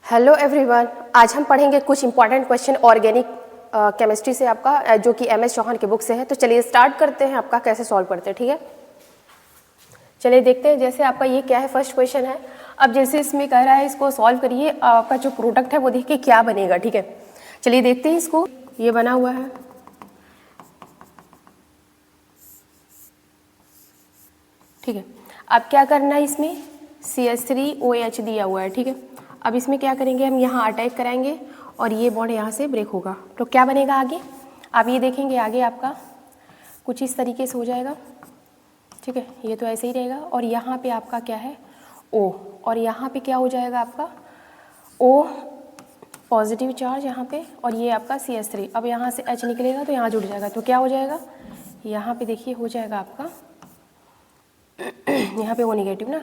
Hello everyone, आज हम पढ़ेंगे कुछ इंपॉर्टेंट क्वेश्चन ऑर्गेनिक केमिस्ट्री से आपका, जो कि एम एस चौहान के बुक से है। तो चलिए स्टार्ट करते हैं आपका कैसे सॉल्व करते हैं। ठीक है, चलिए देखते हैं। जैसे आपका ये क्या है, फर्स्ट क्वेश्चन है। अब जैसे इसमें कह रहा है इसको सॉल्व करिए, आपका जो प्रोडक्ट है वो देखिए क्या बनेगा। ठीक है, चलिए देखते हैं इसको। ये बना हुआ है, ठीक है। अब क्या करना है, इसमें CH3OH दिया हुआ है। ठीक है, अब इसमें क्या करेंगे, हम यहाँ अटैक कराएंगे और ये बॉन्ड यहाँ से ब्रेक होगा तो क्या बनेगा आगे। आप ये देखेंगे आगे आपका कुछ इस तरीके से हो जाएगा। ठीक है, ये तो ऐसे ही रहेगा और यहाँ पे आपका क्या है O, और यहाँ पे क्या हो जाएगा आपका O पॉजिटिव चार्ज यहाँ पे, और ये आपका CH3। अब यहाँ से H निकलेगा तो यहाँ जुड़ जाएगा तो क्या हो जाएगा, यहाँ पे देखिए हो जाएगा आपका यहाँ पे O निगेटिव ना,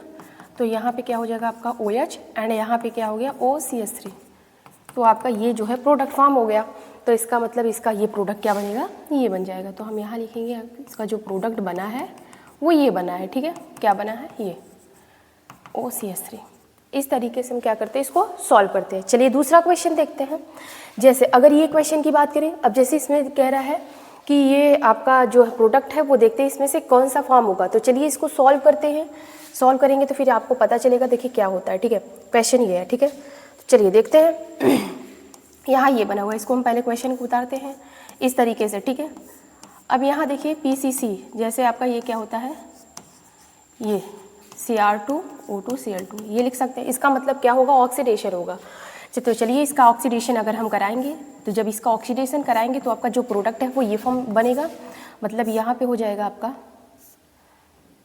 तो यहाँ पे क्या हो जाएगा आपका OH एंड यहाँ पे क्या हो गया OCH3। तो आपका ये जो है प्रोडक्ट फॉर्म हो गया। तो इसका मतलब इसका ये प्रोडक्ट क्या बनेगा, ये बन जाएगा। तो हम यहाँ लिखेंगे इसका जो प्रोडक्ट बना है वो ये बना है। ठीक है, क्या बना है, ये OCH3। इस तरीके से हम क्या करते हैं, इसको सॉल्व करते हैं। चलिए दूसरा क्वेश्चन देखते हैं। जैसे अगर ये क्वेश्चन की बात करें, अब जैसे इसमें कह रहा है कि ये आपका जो प्रोडक्ट है वो देखते हैं इसमें से कौन सा फॉर्म होगा। तो चलिए इसको सॉल्व करते हैं। सॉल्व करेंगे तो फिर आपको पता चलेगा देखिए क्या होता है। ठीक है, क्वेश्चन ये है। ठीक है, तो चलिए देखते हैं। यहाँ ये बना हुआ है, इसको हम पहले क्वेश्चन को उतारते हैं इस तरीके से। ठीक है, अब यहाँ देखिए PCC, जैसे आपका ये क्या होता है, ये Cr2O2Cl2 ये लिख सकते हैं। इसका मतलब क्या होगा, ऑक्सीडेशन होगा। तो चलिए इसका ऑक्सीडेशन अगर हम कराएंगे, तो जब इसका ऑक्सीडेशन कराएंगे तो आपका जो प्रोडक्ट है वो ये फॉर्म बनेगा। मतलब यहाँ पे हो जाएगा आपका,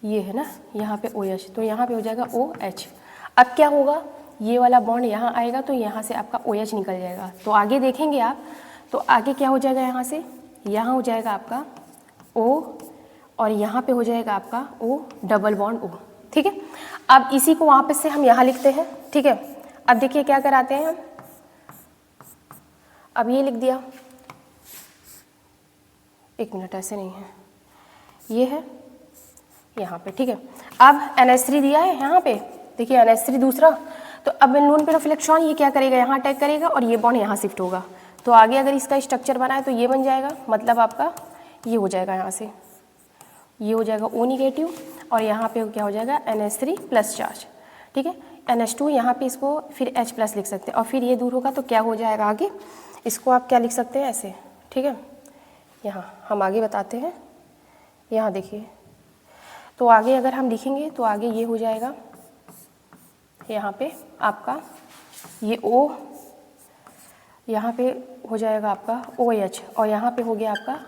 ये है ना, यहाँ पे OH, तो यहाँ पे हो जाएगा OH। अब क्या होगा, ये वाला बॉन्ड यहाँ आएगा तो यहाँ से आपका OH निकल जाएगा। तो आगे देखेंगे आप, तो आगे क्या हो जाएगा, यहाँ से यहाँ हो जाएगा आपका O, और यहाँ पे हो जाएगा आपका O डबल बॉन्ड O। ठीक है, अब इसी को वहाँ पे से हम यहाँ लिखते हैं। ठीक है, अब देखिए क्या कराते हैं हम, अब ये लिख दिया, एक मिनट, ऐसे नहीं है, ये है यहाँ पे। ठीक है, अब NH3 दिया है यहाँ पे, देखिए NH3 दूसरा। तो अब नॉन पेयर ऑफ इलेक्ट्रॉन ये क्या करेगा, यहाँ अटैक करेगा और ये बॉन्ड यहाँ शिफ्ट होगा। तो आगे अगर इसका स्ट्रक्चर बना है तो ये बन जाएगा, मतलब आपका ये हो जाएगा, यहाँ से ये हो जाएगा O निगेटिव और यहाँ पे क्या हो जाएगा NH3 प्लस चार्ज। ठीक है, NH2 यहाँ पे इसको फिर H प्लस लिख सकते हैं और फिर ये दूर होगा तो क्या हो जाएगा आगे, इसको आप क्या लिख सकते हैं, ऐसे। ठीक है, यहाँ हम आगे बताते हैं। यहाँ देखिए, तो आगे अगर हम लिखेंगे तो आगे ये हो जाएगा, यहाँ पे आपका ये O, यहाँ पे हो जाएगा आपका OH और यहाँ पे हो गया आपका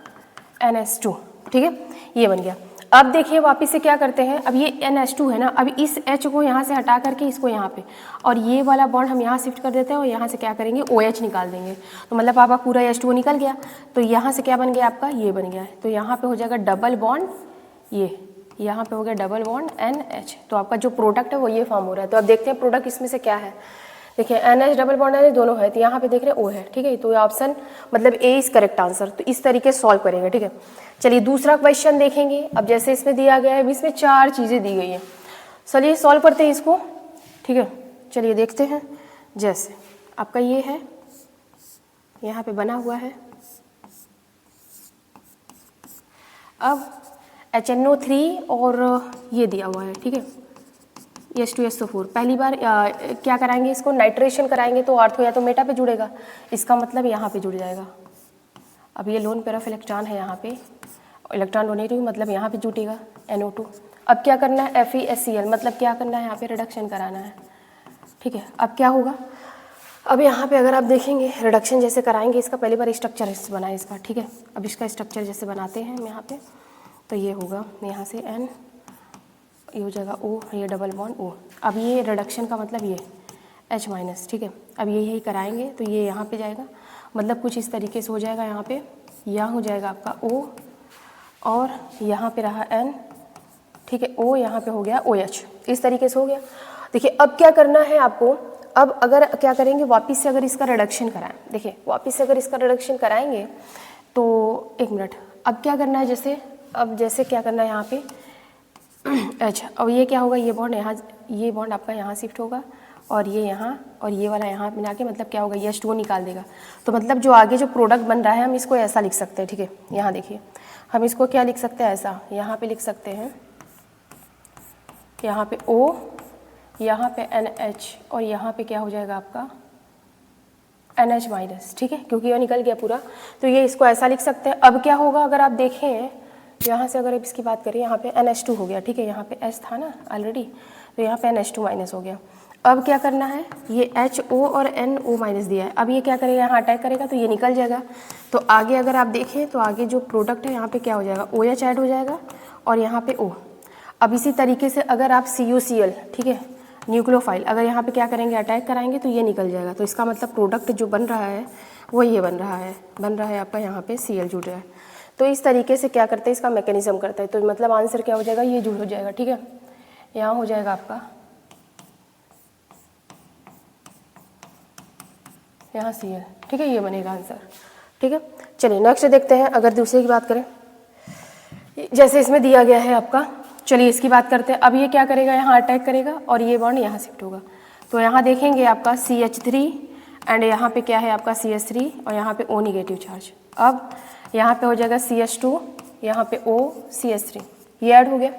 NH2। ठीक है, ये बन गया। अब देखिए वापस से क्या करते हैं, अब ये NH2 है ना, अब इस H को यहाँ से हटा करके इसको यहाँ पे, और ये वाला बॉन्ड हम यहाँ शिफ्ट कर देते हैं और यहाँ से क्या करेंगे OH निकाल देंगे। तो मतलब आपका पूरा H2O निकल गया। तो यहाँ से क्या बन गया आपका, ये बन गया है। तो यहाँ पे हो जाएगा डबल बॉन्ड, ये यहाँ पे हो गया डबल बॉन्ड NH। तो आपका जो प्रोडक्ट है वो ये फॉर्म हो रहा है। तो अब देखते हैं प्रोडक्ट इसमें से क्या है। देखिए NH डबल बॉन्ड NH दोनों है, तो यहाँ पे देख रहे हैं O है। ठीक है, तो ऑप्शन मतलब A इज करेक्ट आंसर। तो इस तरीके से सॉल्व करेंगे। ठीक है, चलिए दूसरा क्वेश्चन देखेंगे। अब जैसे इसमें दिया गया है, इसमें 4 चीज़ें दी गई हैं। चलिए सॉल्व करते हैं इसको। ठीक है, चलिए देखते हैं। जैसे आपका ये है, यहाँ पे बना हुआ है। अब HNO3 और ये दिया हुआ है। ठीक है, H2SO4। पहली बार क्या कराएंगे, इसको नाइट्रेशन कराएंगे तो आर्थो या तो मेटा पे जुड़ेगा, इसका मतलब यहाँ पे जुड़ जाएगा। अब ये लोन पेयर ऑफ इलेक्ट्रॉन है, यहाँ पे इलेक्ट्रॉन डोनेटिव, मतलब यहाँ पे जुटेगा NO2। अब क्या करना है, FeSCl, मतलब क्या करना है, यहाँ पे रिडक्शन कराना है। ठीक है, अब क्या होगा, अब यहाँ पे अगर आप देखेंगे रिडक्शन जैसे कराएंगे, इसका पहली बार स्ट्रक्चर बना है इसका। ठीक है, अब इसका स्ट्रक्चर जैसे बनाते हैं हम यहाँ पे, तो ये होगा यहाँ से N, ये हो जाएगा O, ये डबल बॉन्ड O। अब ये रिडक्शन का मतलब ये H माइनस। ठीक है, अब ये यही कराएंगे तो ये यहाँ पे जाएगा, मतलब कुछ इस तरीके से हो जाएगा। यहाँ पे यहाँ हो जाएगा आपका O और यहाँ पे रहा N। ठीक है, O यहाँ पे हो गया OH, इस तरीके से हो गया। देखिए अब क्या करना है आपको, अब अगर क्या करेंगे, वापस से अगर इसका रिडक्शन कराएं, देखिए वापस से अगर इसका रिडक्शन कराएंगे तो एक मिनट, अब क्या करना है, जैसे अब जैसे क्या करना है यहाँ पे H, और ये क्या होगा, ये बॉन्ड यहाँ, ये बॉन्ड आपका यहाँ शिफ्ट होगा और ये यहाँ और ये वाला यहाँ मिला के मतलब क्या होगा, ये H2O निकाल देगा। तो मतलब जो आगे जो प्रोडक्ट बन रहा है हम इसको ऐसा लिख सकते हैं, ठीक है। यहाँ देखिए हम इसको क्या लिख सकते हैं, ऐसा यहाँ पे लिख सकते हैं, यहाँ पे O, यहाँ पे NH और यहाँ पे क्या हो जाएगा आपका NH माइनस, ठीक है, क्योंकि ये निकल गया पूरा। तो ये इसको ऐसा लिख सकते हैं। अब क्या होगा अगर आप देखें यहाँ से, अगर इसकी बात करें, यहाँ पे NH2 हो गया, ठीक है, यहाँ पे S था ना ऑलरेडी, तो यहाँ पे NH2 माइनस हो गया। अब क्या करना है, ये HO और NO माइनस दिया है, अब ये क्या करेगा, यहाँ अटैक करेगा तो ये निकल जाएगा। तो आगे अगर आप देखें तो आगे जो प्रोडक्ट है यहाँ पे क्या हो जाएगा, OH ऐड हो जाएगा और यहाँ पे O। अब इसी तरीके से अगर आप CuCl, ठीक है, न्यूक्लियोफाइल, अगर यहाँ पे क्या करेंगे, अटैक कराएंगे तो ये निकल जाएगा। तो इसका मतलब प्रोडक्ट जो बन रहा है वो ये बन रहा है आपका यहाँ पे Cl जुड़ रहा है। तो इस तरीके से क्या करते हैं, इसका मैकेनिज्म करता है। तो मतलब आंसर क्या हो जाएगा, ये जुड़ हो जाएगा, ठीक है। यहाँ हो जाएगा आपका यहाँ Cl, ठीक है, ये बनेगा आंसर, ठीक है। चलिए नेक्स्ट देखते हैं। अगर दूसरे की बात करें, जैसे इसमें दिया गया है आपका, चलिए इसकी बात करते हैं। अब ये क्या करेगा, यहाँ अटैक करेगा और ये बॉन्ड यहाँ शिफ्ट होगा। तो यहाँ देखेंगे आपका CH3 एंड यहाँ पे क्या है आपका CH3 और यहाँ पे O निगेटिव चार्ज। अब यहाँ पे हो जाएगा CH2, यहाँ पे O CH3, ये ऐड हो गया।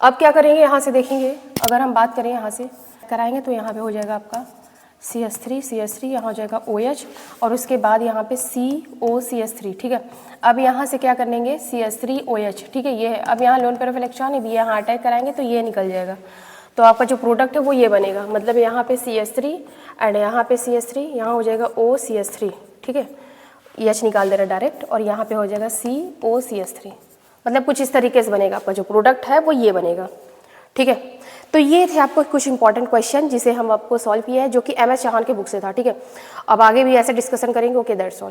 अब क्या करेंगे, यहाँ से देखेंगे, अगर हम बात करें यहाँ से कराएंगे तो यहाँ पे हो जाएगा आपका CH3, यहाँ हो जाएगा OH और उसके बाद यहाँ पे COCH3, ठीक है। अब यहाँ से क्या करेंगे, CH3OH, ठीक है, ये है। अब यहाँ लोन पेयर ऑफ इलेक्ट्रॉन है, यहाँ अटैक कराएंगे तो ये निकल जाएगा। तो आपका जो प्रोडक्ट है वो ये बनेगा, मतलब यहाँ पे CH3 एंड यहाँ पे CH3, यहाँ हो जाएगा OCH3, ठीक है, H निकाल दे रहा डायरेक्ट, और यहाँ पे हो जाएगा COCH3। मतलब कुछ इस तरीके से बनेगा, आपका जो प्रोडक्ट है वो ये बनेगा, ठीक है। तो ये थे आपको कुछ इंपॉर्टेंट क्वेश्चन जिसे हम आपको सॉल्व किया है, जो कि MS चौहान के बुक से था, ठीक है। अब आगे भी ऐसे डिस्कशन करेंगे। Okay, that's all.